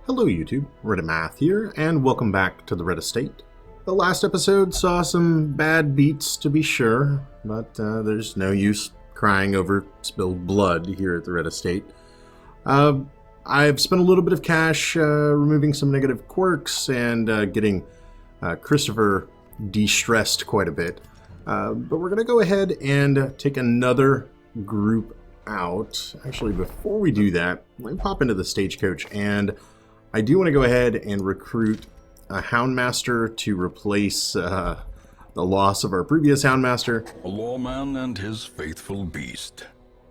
Hello YouTube, Reddit Math here, and welcome back to the Red Estate. The last episode saw some bad beats to be sure, but there's no use crying over spilled blood here at the Red Estate. I've spent a little bit of cash removing some negative quirks and getting Christopher de-stressed quite a bit. But we're going to go ahead and take another group out. Actually, before we do that, let me pop into the stagecoach, and I do want to go ahead and recruit a Houndmaster to replace the loss of our previous Houndmaster. A lawman and his faithful beast.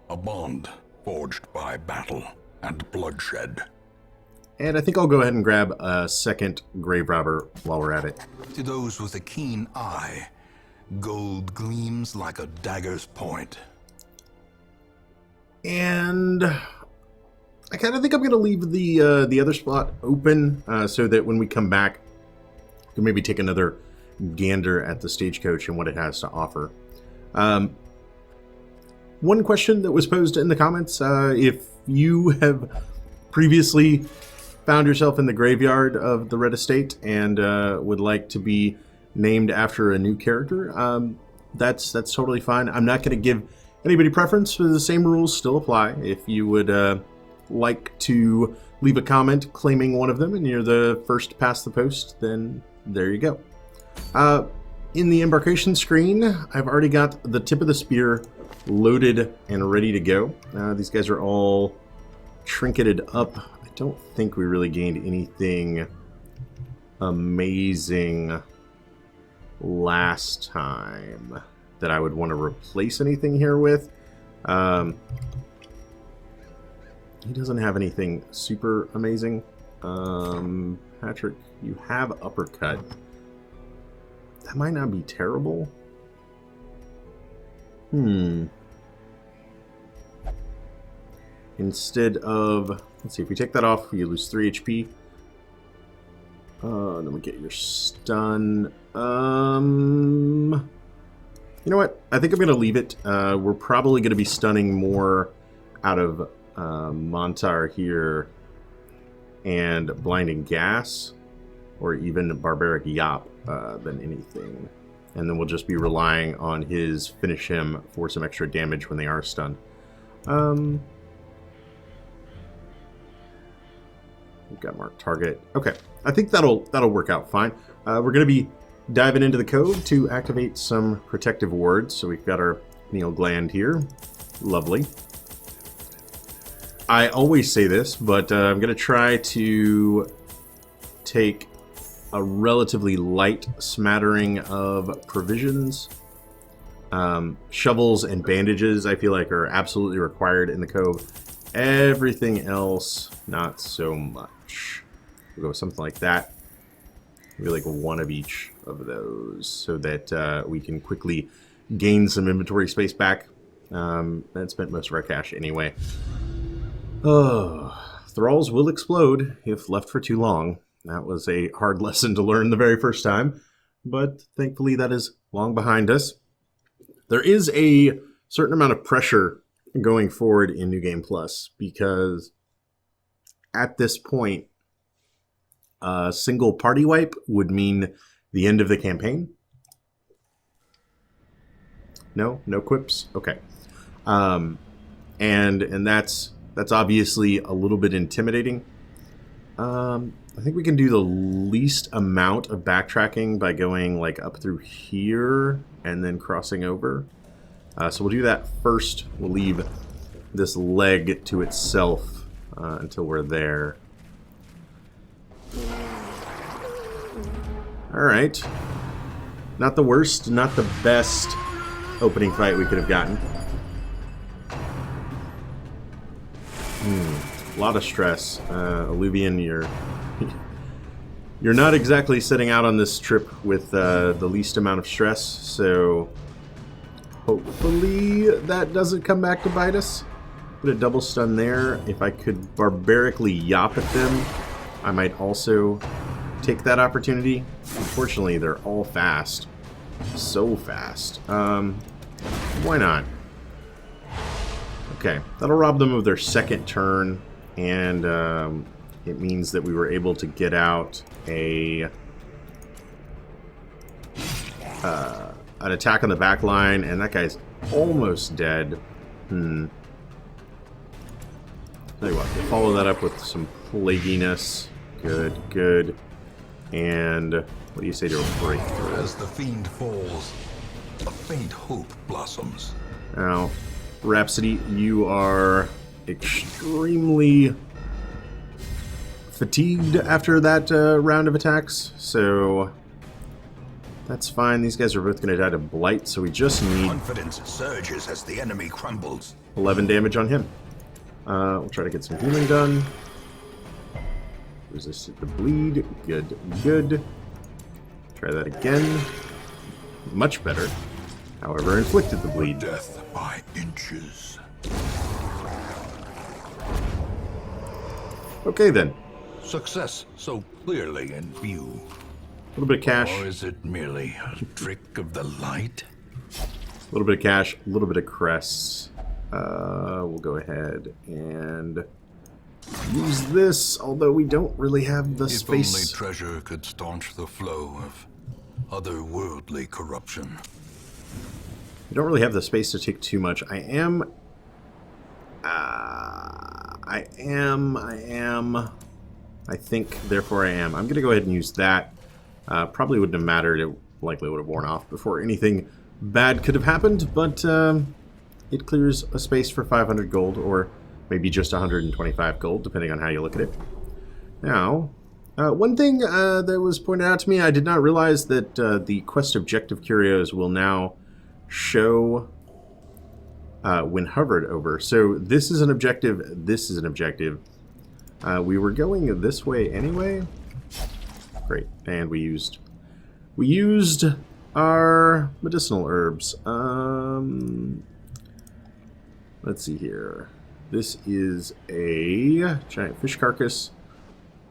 A bond forged by battle and bloodshed. And I think I'll go ahead and grab a second Grave Robber while we're at it. To those with a keen eye, gold gleams like a dagger's point. And I kind of think I'm going to leave the other spot open so that when we come back, we can maybe take another gander at the stagecoach and what it has to offer. One question that was posed in the comments, if you have previously found yourself in the graveyard of the Red Estate and would like to be named after a new character, that's totally fine. I'm not going to give anybody preference. The same rules still apply. If you would like to leave a comment claiming one of them and you're the first past the post, then there you go. In the embarkation screen, I've already got the tip of the spear loaded and ready to go. These guys are all trinketed up. I don't think we really gained anything amazing last time that I would want to replace anything here with. He doesn't have anything super amazing. Patrick, you have uppercut. That might not be terrible. Instead of, let's see, if we take that off, you lose 3 HP. Then we get your stun. You know what? I think I'm going to leave it. We're probably going to be stunning more out of Montar here and blinding gas, or even barbaric yop than anything. And then we'll just be relying on his finish him for some extra damage when they are stunned. We've got marked target. Okay, I think that'll work out fine. We're going to be diving into the code to activate some protective wards. So we've got our pineal gland here. Lovely. I always say this, but I'm going to try to take a relatively light smattering of provisions. Shovels and bandages, I feel like, are absolutely required in the cove. Everything else, not so much. We'll go with something like that. Maybe like one of each of those so that we can quickly gain some inventory space back. And spent most of our cash anyway. Thralls will explode if left for too long. That was a hard lesson to learn the very first time, but thankfully that is long behind us. There is a certain amount of pressure going forward in New Game Plus, because at this point, a single party wipe would mean the end of the campaign. No quips? Okay. And that's obviously a little bit intimidating. I think we can do the least amount of backtracking by going like up through here and then crossing over. So we'll do that first. We'll leave this leg to itself until we're there. Alright. Not the worst, not the best opening fight we could have gotten. A lot of stress. Alluvian, you're not exactly setting out on this trip with the least amount of stress, so hopefully that doesn't come back to bite us. Put a double stun there. If I could barbarically yop at them, I might also take that opportunity. Unfortunately, they're all fast. So fast. Why not? Okay, that'll rob them of their second turn, and it means that we were able to get out an attack on the back line, and that guy's almost dead. Tell you what, we'll follow that up with some plaguiness. Good, good. And what do you say to a breakthrough? As the fiend falls, a faint hope blossoms. Now, Rhapsody, you are extremely fatigued after that round of attacks, so that's fine. These guys are both going to die to Blight, so we just need Confidence surges as the enemy crumbles. 11 damage on him. We'll try to get some healing done. Resisted the bleed. Good, good. Try that again. Much better. However, inflicted the bleed. Death by inches. Okay, then. Success so clearly in view. A little bit of cash. Or is it merely a trick of the light? A little bit of cash, a little bit of crests. We'll go ahead and use this, although we don't really have the space. If only treasure could staunch the flow of otherworldly corruption. We don't really have the space to take too much. I think, therefore I am. I'm going to go ahead and use that. Probably wouldn't have mattered. It likely would have worn off before anything bad could have happened, but it clears a space for 500 gold, or maybe just 125 gold, depending on how you look at it. Now, one thing that was pointed out to me, I did not realize that the quest objective curios will now show when hovered over. So this is an objective, this is an objective. We were going this way anyway. Great, and we used our medicinal herbs. Let's see here. This is a giant fish carcass.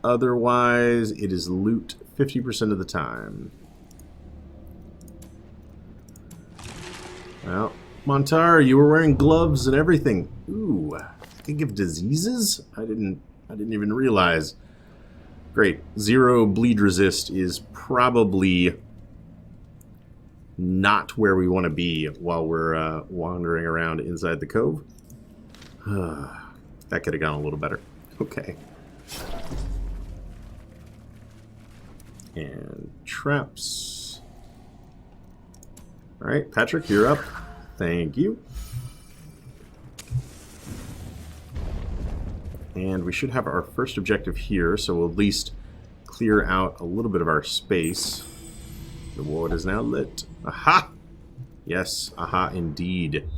Otherwise, it is loot 50% of the time. Well, Montar, you were wearing gloves and everything. Ooh, think of diseases? I didn't even realize. Great. 0 bleed resist is probably not where we want to be while we're wandering around inside the cove. That could have gone a little better. Okay. And traps. All right, Patrick, you're up. Thank you. And we should have our first objective here, so we'll at least clear out a little bit of our space. The wood is now lit. Aha! Yes, aha indeed.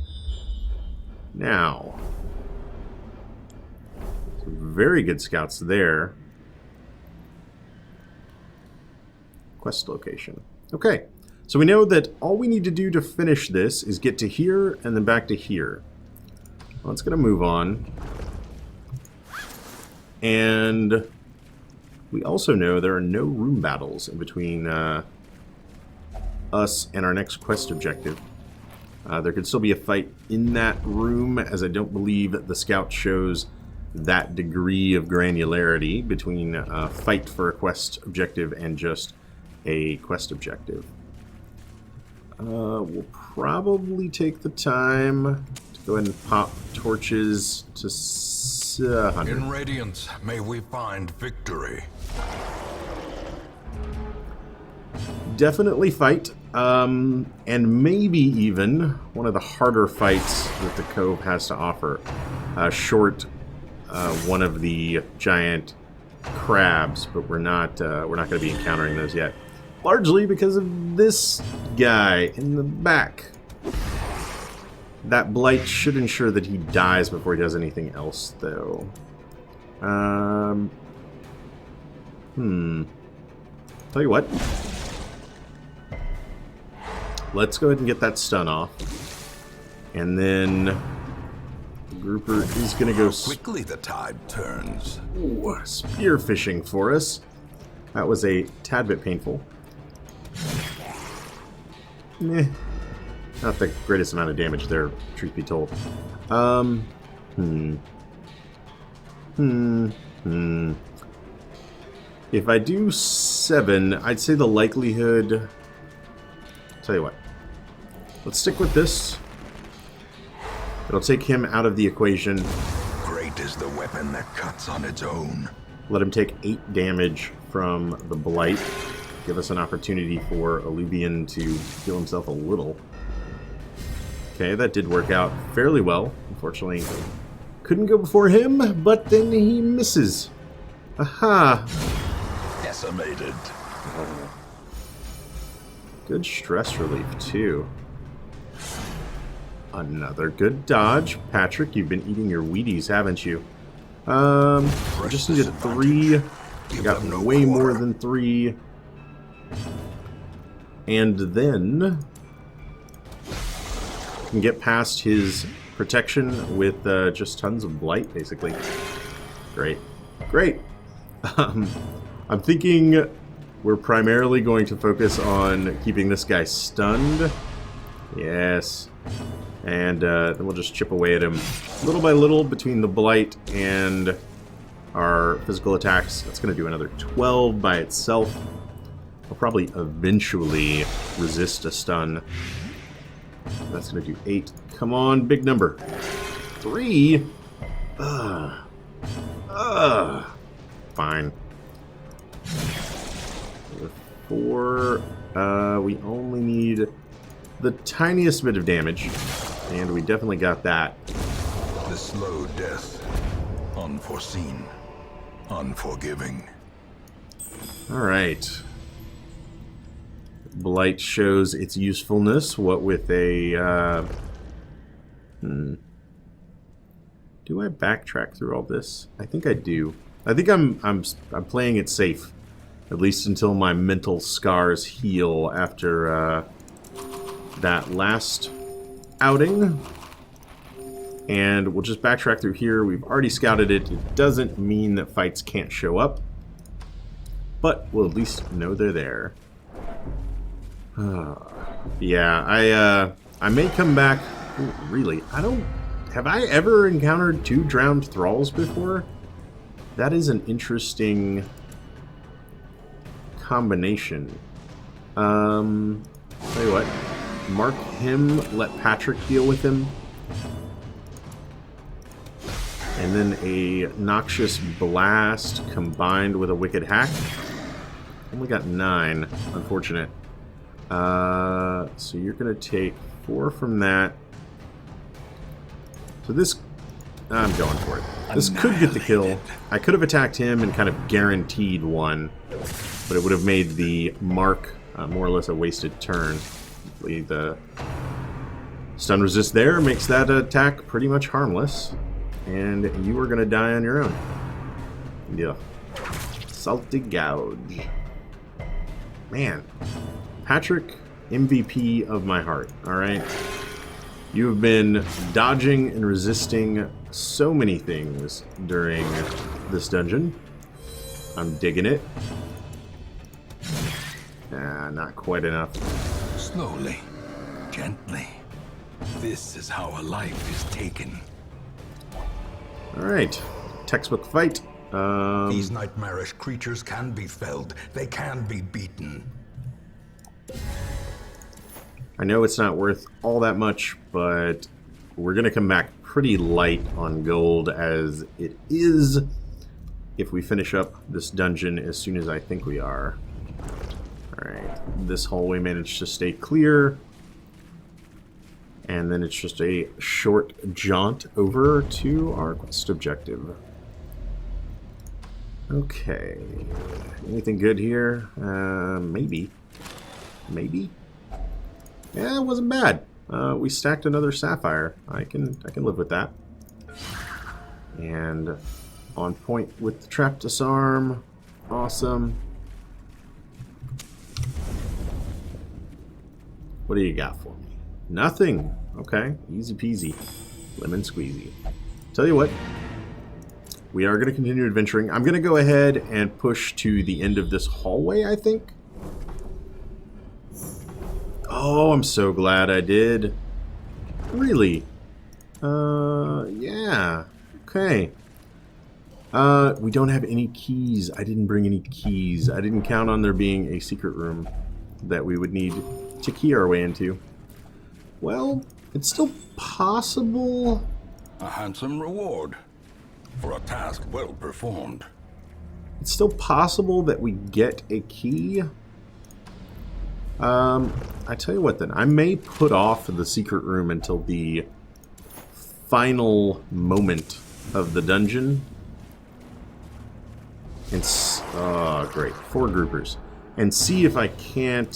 Now, some very good scouts there. Quest location. Okay, so we know that all we need to do to finish this is get to here and then back to here. Well, it's going to move on. And we also know there are no room battles in between us and our next quest objective. There could still be a fight in that room, as I don't believe the scout shows that degree of granularity between a fight for a quest objective and just a quest objective. We'll probably take the time to go ahead and pop torches to 100. In Radiance, may we find victory. Definitely fight, and maybe even one of the harder fights that the Cove has to offer. Short one of the giant crabs, but we're not going to be encountering those yet. Largely because of this guy in the back. That blight should ensure that he dies before he does anything else, though. Tell you what. Let's go ahead and get that stun off. And then the grouper is going to go Quickly the tide turns. Ooh, spear fishing for us. That was a tad bit painful. Not the greatest amount of damage there, truth be told. If I do 7, I'd say the likelihood... Tell you what. Let's stick with this. It'll take him out of the equation. Great is the weapon that cuts on its own. Let him take 8 damage from the blight. Give us an opportunity for Alluvian to heal himself a little. Okay, that did work out fairly well. Unfortunately, couldn't go before him, but then he misses. Aha! Decimated. Good stress relief, too. Another good dodge. Patrick, you've been eating your Wheaties, haven't you? I just needed 3. I got way more than 3. And then... can get past his protection with just tons of blight, basically. Great. Great! I'm thinking we're primarily going to focus on keeping this guy stunned. Yes. And then we'll just chip away at him little by little between the blight and our physical attacks. That's going to do another 12 by itself. I'll probably eventually resist a stun. That's going to do 8. Come on, big number. 3? Fine. 4. We only need the tiniest bit of damage. And we definitely got that. The slow death. Unforeseen. Unforgiving. Alright. Blight shows its usefulness. What with a... Do I backtrack through all this? I think I do. I think I'm playing it safe. At least until my mental scars heal after that last outing. And we'll just backtrack through here. We've already scouted it. It doesn't mean that fights can't show up. But we'll at least know they're there. Yeah, I may come back... Ooh, really? Have I ever encountered 2 drowned thralls before? That is an interesting combination. Tell you what. Mark him, let Patrick deal with him. And then a noxious blast combined with a wicked hack. Only got 9. Unfortunate. So you're going to take 4 from that. So this... I'm going for it. This could get the kill. I could have attacked him and kind of guaranteed 1. But it would have made the mark more or less a wasted turn. Hopefully the stun resist there makes that attack pretty much harmless. And you are going to die on your own. Yeah. Salty Gouge. Man. Patrick, MVP of my heart, alright? You have been dodging and resisting so many things during this dungeon. I'm digging it. Not quite enough. Slowly, gently. This is how a life is taken. Alright. Textbook fight. These nightmarish creatures can be felled. They can be beaten. I know it's not worth all that much, but we're going to come back pretty light on gold as it is if we finish up this dungeon as soon as I think we are. Alright, this hallway managed to stay clear. And then it's just a short jaunt over to our quest objective. Okay. Anything good here? Maybe. Maybe? Yeah, it wasn't bad. We stacked another sapphire. I can live with that. And on point with the trap disarm. Awesome. What do you got for me? Nothing. Okay, easy peasy. Lemon squeezy. Tell you what. We are going to continue adventuring. I'm going to go ahead and push to the end of this hallway, I think. Oh, I'm so glad I did. Really? Yeah. Okay. We don't have any keys. I didn't bring any keys. I didn't count on there being a secret room that we would need to key our way into. Well, it's still possible. A handsome reward for a task well performed. It's still possible that we get a key. I tell you what then. I may put off the secret room until the final moment of the dungeon. And oh, great. 4 groupers. And see if I can't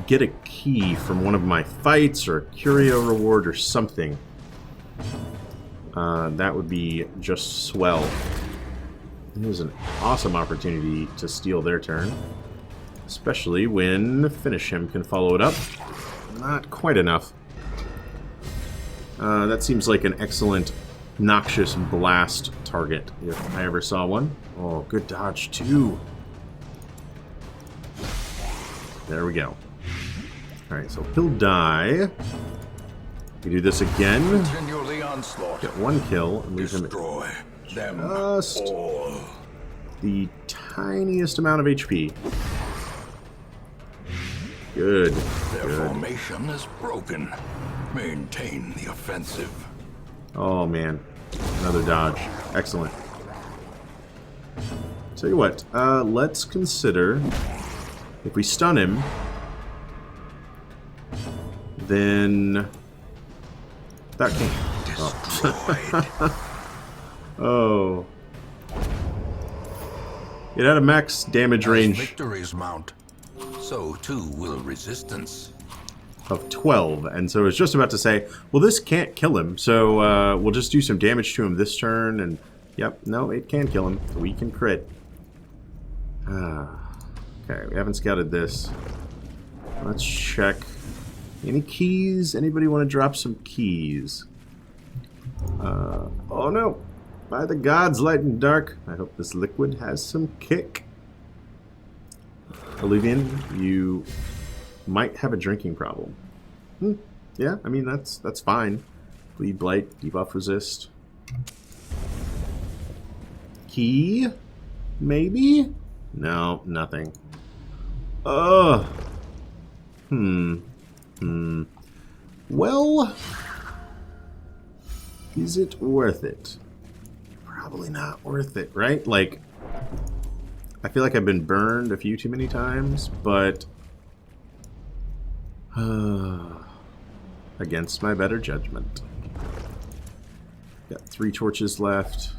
get a key from one of my fights or a curio reward or something. That would be just swell. It was an awesome opportunity to steal their turn. Especially when Finish Him can follow it up. Not quite enough. That seems like an excellent noxious blast target if I ever saw one. Oh, good dodge too. There we go. Alright, so he'll die. We do this again. Continue the onslaught. Get 1 kill and leave him Destroy them just all. the tiniest amount of HP. Good. Their Good. formation is broken. Maintain the offensive. Oh man, another dodge. Excellent. Tell you what, let's consider if we stun him, then that can. Oh. It had a max damage range Victories mount. So too will resistance. of 12, and so I was just about to say, well, this can't kill him, so we'll just do some damage to him this turn, and yep, no, it can kill him. We can crit. Okay, we haven't scouted this. Let's check. Any keys? Anybody want to drop some keys? Oh no! By the gods, light and dark, I hope this liquid has some kick. Alluvian, you might have a drinking problem. Yeah, I mean, that's fine. Bleed, blight, debuff, resist. Key? Maybe? No, nothing. Ugh. Well, is it worth it? Probably not worth it, right? Like, I feel like I've been burned a few too many times, but against my better judgment. Got 3 torches left.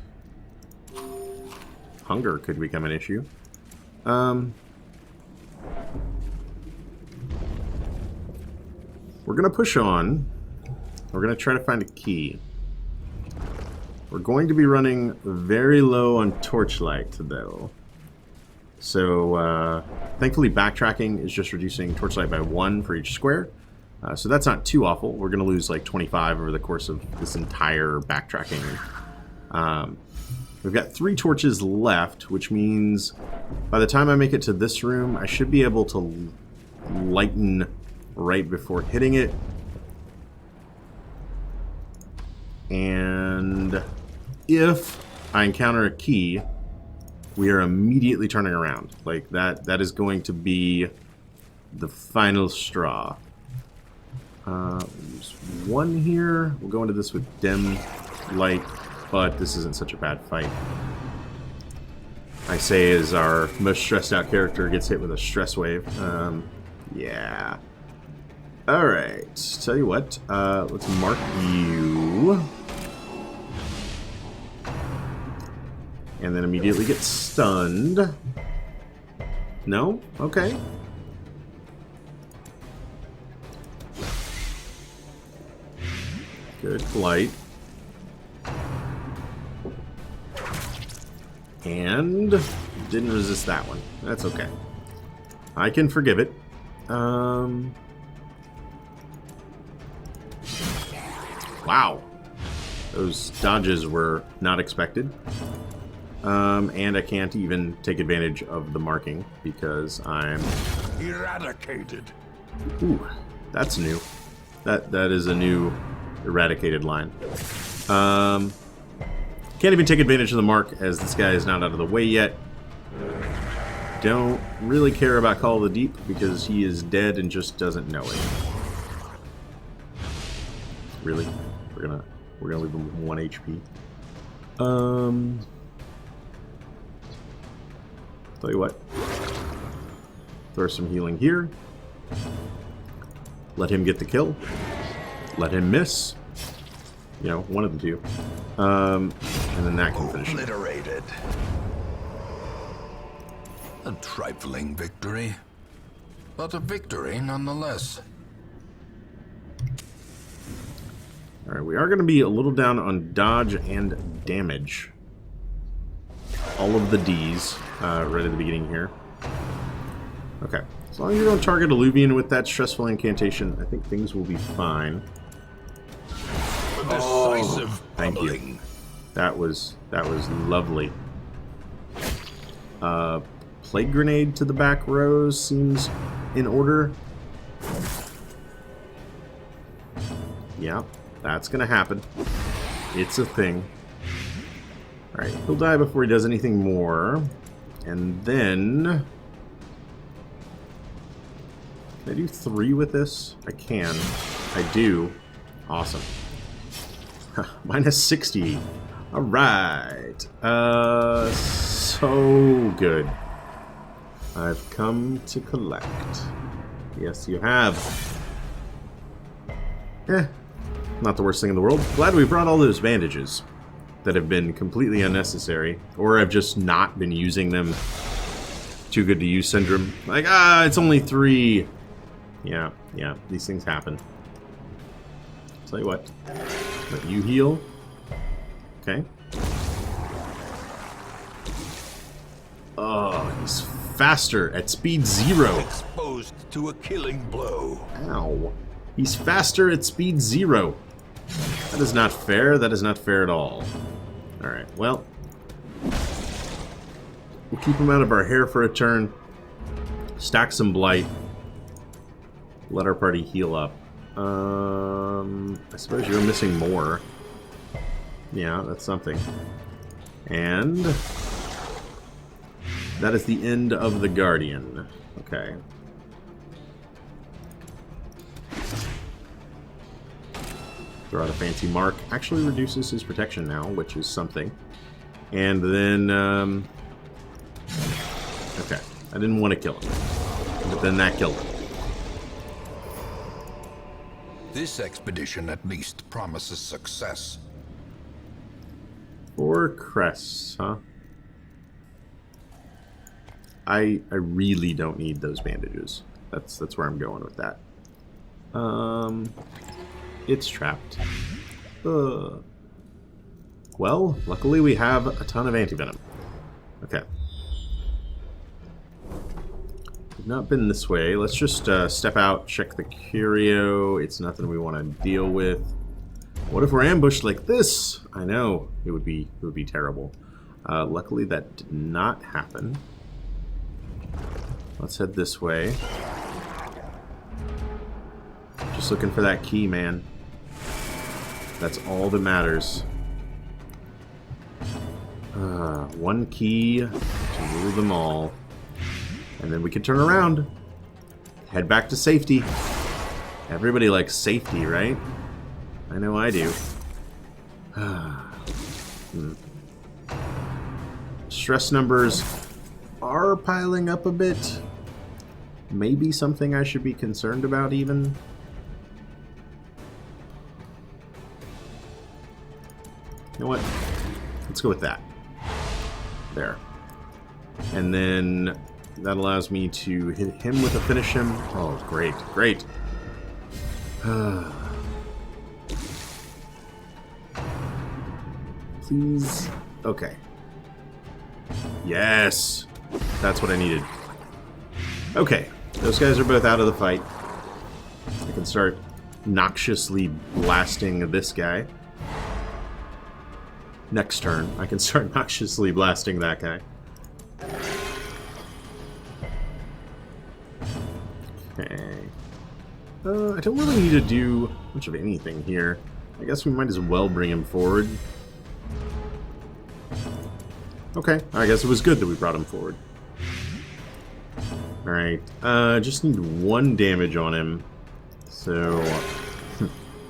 Hunger could become an issue. We're gonna push on. We're gonna try to find a key. We're going to be running very low on torchlight, though. So, thankfully, backtracking is just reducing torchlight by 1 for each square. So that's not too awful. We're going to lose like 25 over the course of this entire backtracking. We've got 3 torches left, which means by the time I make it to this room, I should be able to lighten right before hitting it. And if I encounter a key, we are immediately turning around. Like, that is going to be the final straw. Use 1 here. We'll go into this with dim light, but this isn't such a bad fight. I say as our most stressed out character gets hit with a stress wave. Yeah. Alright, tell you what, let's mark you. And then immediately get stunned. No? Okay. Good blight. And didn't resist that one. That's okay. I can forgive it. Wow. Those dodges were not expected. And I can't even take advantage of the marking because I'm Eradicated. Ooh, that's new. That is a new eradicated line. Can't even take advantage of the mark as this guy is not out of the way yet. Don't really care about Call of the Deep because he is dead and just doesn't know it. Really? We're gonna leave him with 1 HP. Tell you what. Throw some healing here. Let him get the kill. Let him miss. You know, one of the two. And then that can finish it. Obliterated. A trifling victory, but a victory nonetheless. Alright, we are going to be a little down on dodge and damage. All of the Ds right at the beginning here. Okay, as long as you don't target Alluvian with that stressful incantation, I think things will be fine. Decisive thank you. That was lovely. Plague grenade to the back rows seems in order. Yeah, that's gonna happen. It's a thing. Alright, he'll die before he does anything more. And then... Can I do 3 with this? I can. I do. Awesome. Minus 60. Alright. So good. I've come to collect. Yes, you have. Not the worst thing in the world. Glad we brought all those bandages that have been completely unnecessary. Or I've just not been using them. Too good to use syndrome. Like, it's only 3. Yeah, these things happen. Tell you what. Let you heal. Okay. Oh, he's faster at speed 0. Exposed to a killing blow. Ow. He's faster at speed 0. That is not fair. That is not fair at all. Alright, well. We'll keep him out of our hair for a turn. Stack some blight. Let our party heal up. I suppose you're missing more. Yeah, that's something. And that is the end of the Guardian. Okay. Throw out a fancy mark. Actually reduces his protection now, which is something. And then, okay. I didn't want to kill him. But then that killed him. This expedition at least promises success. 4 crests, huh? I really don't need those bandages. That's where I'm going with that. It's trapped. Well, luckily we have a ton of antivenom. Okay. We've not been this way. Let's just step out, check the curio. It's nothing we want to deal with. What if we're ambushed like this? I know it would be terrible. Luckily that did not happen. Let's head this way. Just looking for that key, man. That's all that matters. One key to rule them all. And then we can turn around. Head back to safety. Everybody likes safety, right? I know I do. Stress numbers are piling up a bit. Maybe something I should be concerned about even. You know what? Let's go with that. There. And then that allows me to hit him with a finish him. Oh, great, great. Please. Okay. Yes. That's what I needed. Okay. Those guys are both out of the fight. I can start noxiously blasting this guy. Next turn, I can start noxiously blasting that guy. Okay. I don't really need to do much of anything here. I guess we might as well bring him forward. Okay, I guess it was good that we brought him forward. Alright, just need 1 damage on him. So...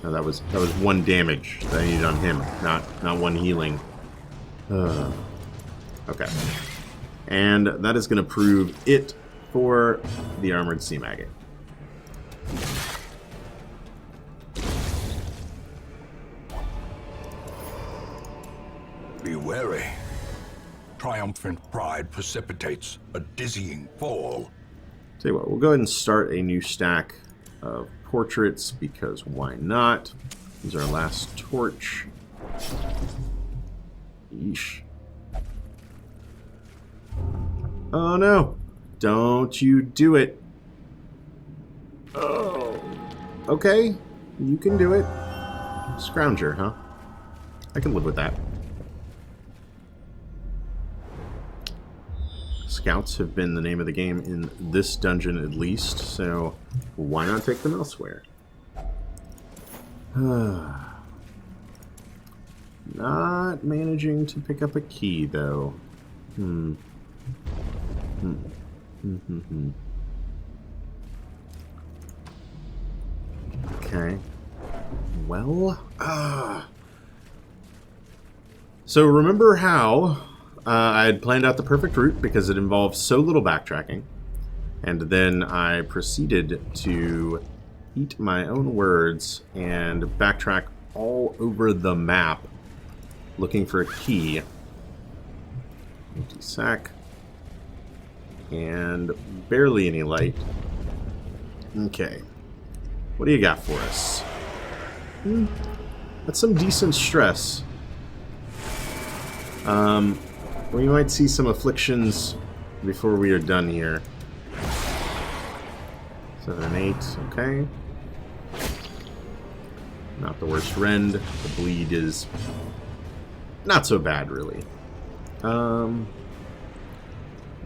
no, that was 1 damage that I needed on him, not 1 healing. Okay. And that is going to prove it for the Armored Sea Maggot. Be wary. Triumphant pride precipitates a dizzying fall. Tell you what, we'll go ahead and start a new stack of portraits, because why not? Use our last torch. Yeesh. Oh no! Don't you do it! Oh. Okay, you can do it. Scrounger, huh? I can live with that. Scouts have been the name of the game in this dungeon at least, so why not take them elsewhere? Not managing to pick up a key, though. Okay. Well, so remember how I had planned out the perfect route because it involved so little backtracking, and then I proceeded to eat my own words and backtrack all over the map looking for a key. Empty sack. And barely any light. Okay. What do you got for us? That's some decent stress. We might see some afflictions before we are done here. 7 and 8, okay. Not the worst rend. The bleed is not so bad, really.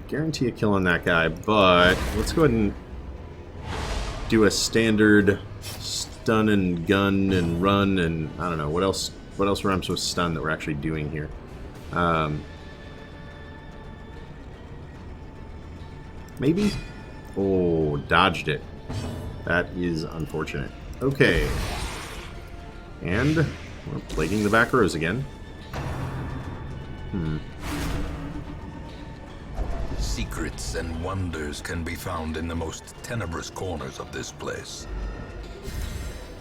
Guarantee a kill on that guy, but let's go ahead and do a standard stun and gun and run, and I don't know what else rhymes with stun that we're actually doing here. Maybe? Oh, dodged it. That is unfortunate. Okay. And we're plating the back rows again. Secrets and wonders can be found in the most tenebrous corners of this place.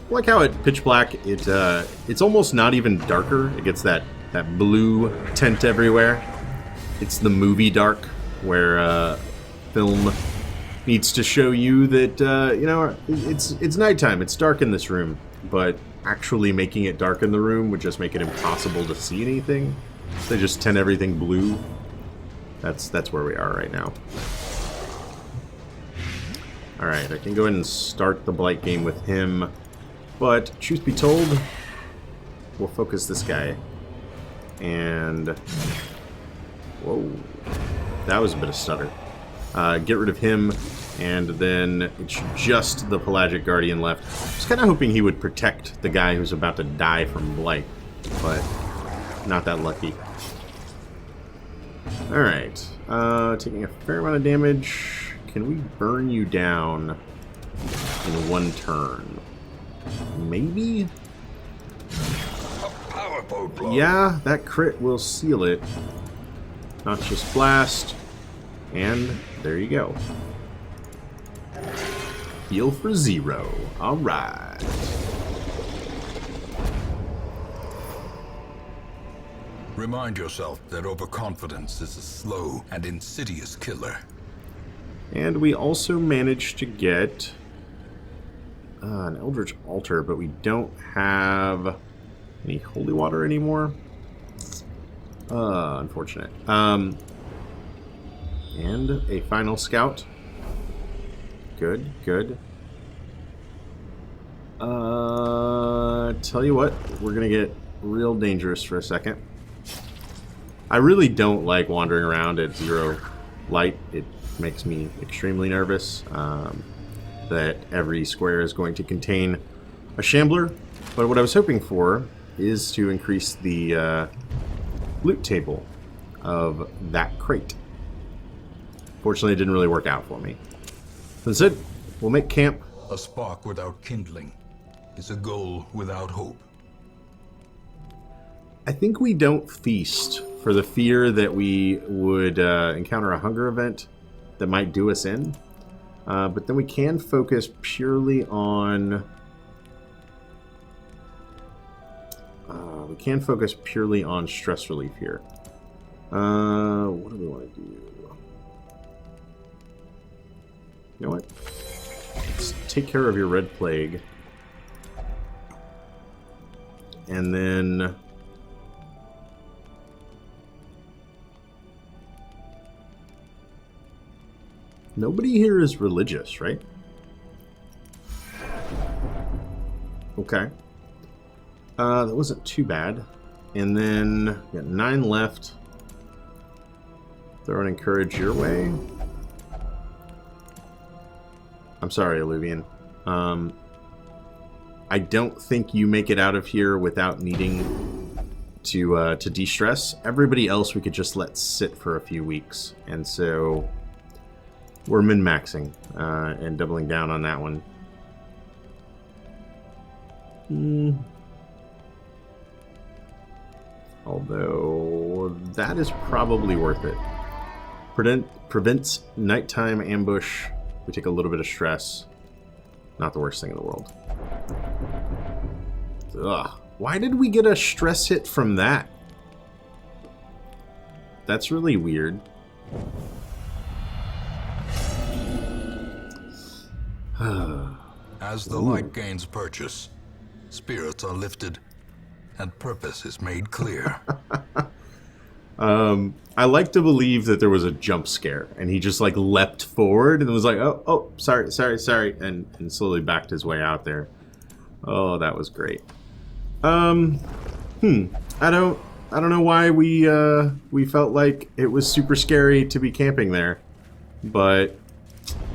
I like how at pitch black, it's almost not even darker. It gets that blue tint everywhere. It's the movie dark, where film needs to show you that you know, it's nighttime. It's dark in this room, but actually making it dark in the room would just make it impossible to see anything. They just tint everything blue. That's where we are right now. Alright, I can go ahead and start the Blight game with him. But, truth be told, we'll focus this guy. And... whoa. That was a bit of stutter. Get rid of him, and then it's just the Pelagic Guardian left. I was kind of hoping he would protect the guy who's about to die from Blight. But, not that lucky. Alright, taking a fair amount of damage. Can we burn you down in 1 turn? Maybe? A powerful blow. Yeah, that crit will seal it. Noxious Blast. And there you go. Heal for 0. Alright. Remind yourself that overconfidence is a slow and insidious killer. And we also managed to get an Eldritch Altar, but we don't have any holy water anymore. Unfortunate. And a final scout. Good, good. Tell you what, we're gonna get real dangerous for a second. I really don't like wandering around at 0 light. It makes me extremely nervous that every square is going to contain a shambler. But what I was hoping for is to increase the loot table. of that crate. Fortunately, it didn't really work out for me. That's it. We'll make camp. A spark without kindling is a goal without hope. I think we don't feast for the fear that we would encounter a hunger event that might do us in. But then we can focus purely on... stress relief here. What do we want to do? You know what? Let's take care of your red plague. And then... Nobody here is religious, right? Okay. That wasn't too bad. And then we got 9 left. Throw and encourage your way. I'm sorry, Alluvian. I don't think you make it out of here without needing to de-stress. Everybody else we could just let sit for a few weeks. And so we're min-maxing and doubling down on that one. Although that is probably worth it. Prevents nighttime ambush. We take a little bit of stress. Not the worst thing in the world. Ugh. Why did we get a stress hit from that? That's really weird. As the light gains purchase, spirits are lifted, and purpose is made clear. I like to believe that there was a jump scare, and he just like leapt forward and was like, oh, sorry, and slowly backed his way out there. Oh, that was great. I don't know why we felt like it was super scary to be camping there, but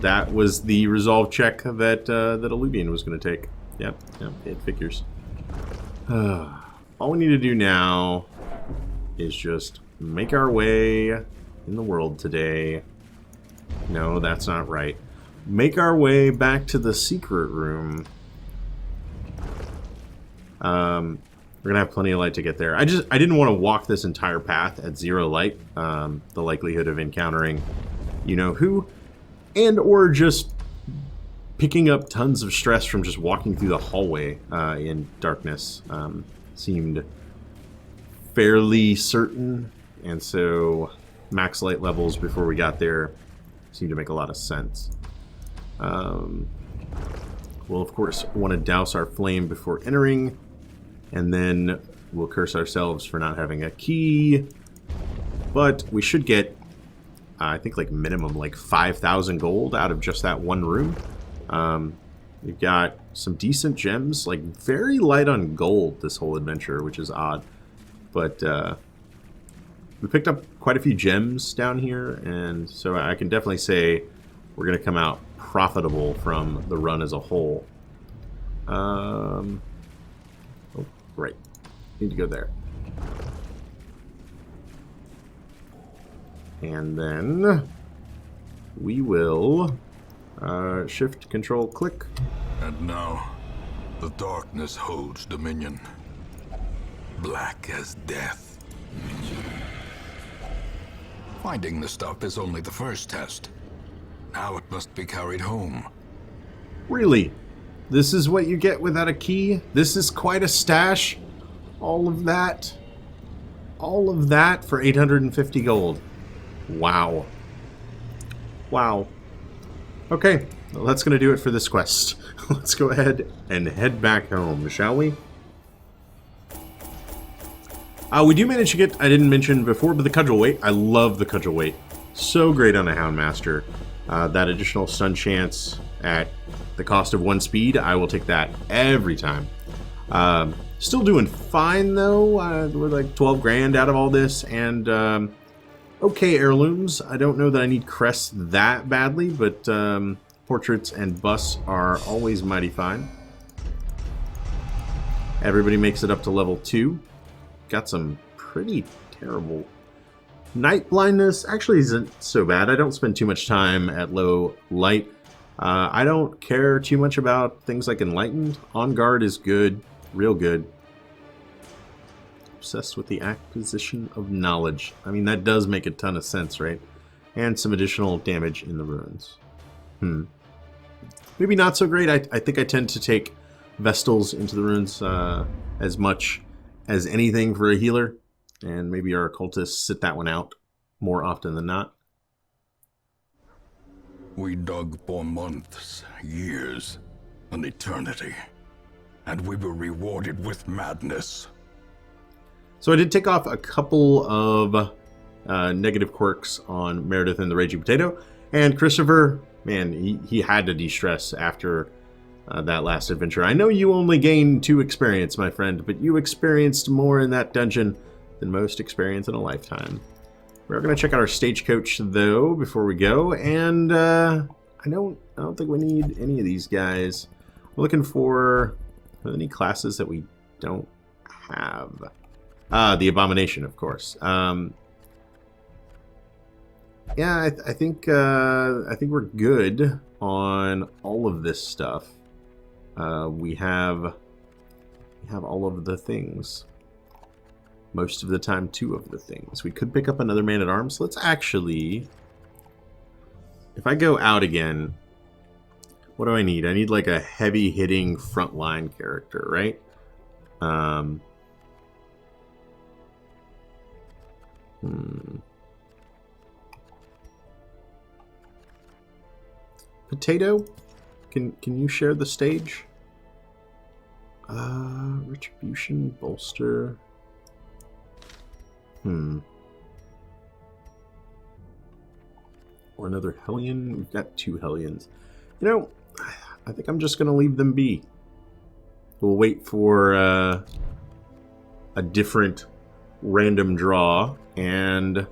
that was the resolve check that Alluvian was going to take. Yep, it figures. All we need to do now is just make our way in the world today. No, that's not right. Make our way back to the secret room. We're gonna have plenty of light to get there. I didn't want to walk this entire path at 0 light. The likelihood of encountering you-know-who, and or just picking up tons of stress from just walking through the hallway in darkness seemed fairly certain, and so max light levels before we got there seemed to make a lot of sense. We'll of course want to douse our flame before entering, and then we'll curse ourselves for not having a key, but we should get I think like minimum like 5,000 gold out of just that one room. We've got some decent gems, like very light on gold this whole adventure, which is odd. But we picked up quite a few gems down here, and so I can definitely say we're going to come out profitable from the run as a whole. Oh, right. Need to go there. And then we will shift, control, click. And now the darkness holds dominion. Black as death. Finding the stuff is only the first test. Now it must be carried home. Really? This is what you get without a key? This is quite a stash? All of that? All of that for 850 gold. Wow. Wow. Okay, well, that's going to do it for this quest. Let's go ahead and head back home, shall we? We do manage to get, I didn't mention before, but the cudgel weight. I love the cudgel weight. So great on a Houndmaster. That additional stun chance at the cost of 1 speed, I will take that every time. Still doing fine, though. We're like 12 grand out of all this, and okay heirlooms. I don't know that I need crests that badly, but portraits and busts are always mighty fine. Everybody makes it up to level 2. Got some pretty terrible Night blindness actually isn't so bad. I don't spend too much time at low light. I don't care too much about things like enlightened. On guard is good, real good. Obsessed with the acquisition of knowledge. I mean, that does make a ton of sense, right? And some additional damage in the ruins. Maybe not so great. I think I tend to take Vestals into the ruins as much as anything for a healer. And maybe our occultists sit that one out more often than not. We dug for months, years, an eternity. And we were rewarded with madness. So I did take off a couple of negative quirks on Meredith and the Raging Potato. And Christopher, man, he had to de-stress after that last adventure. I know you only gained 2 experience, my friend, but you experienced more in that dungeon than most experience in a lifetime. We're going to check out our stagecoach, though, before we go. And I don't think we need any of these guys. We're looking for any classes that we don't have. The Abomination, of course. Yeah, I think we're good on all of this stuff. We have all of the things. Most of the time, 2 of the things. We could pick up another man-at-arms. Let's actually... If I go out again, what do I need? I need like a heavy-hitting frontline character, right? Potato? Can you share the stage? Retribution, bolster... Or another Hellion? We've got 2 Hellions. You know, I think I'm just going to leave them be. We'll wait for a different random draw, and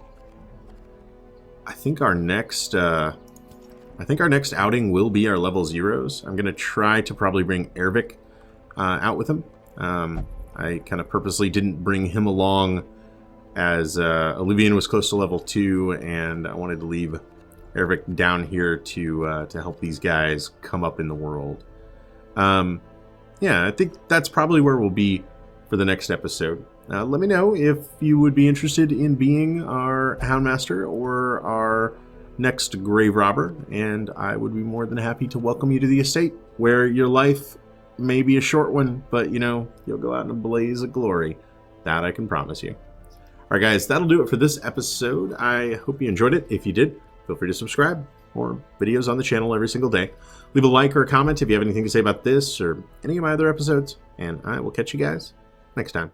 I think our next outing will be our level 0s. I'm going to try to probably bring Ervik out with him. I kind of purposely didn't bring him along as Alluvian was close to level 2, and I wanted to leave Ervik down here to help these guys come up in the world. Yeah, I think that's probably where we'll be for the next episode. Let me know if you would be interested in being our Houndmaster or our next grave robber, and I would be more than happy to welcome you to the estate, where your life may be a short one, but you know, you'll go out in a blaze of glory. That I can promise you. Alright guys, that'll do it for this episode. I hope you enjoyed it. If you did, feel free to subscribe. More videos on the channel every single day. Leave a like or a comment if you have anything to say about this or any of my other episodes, and I will catch you guys next time.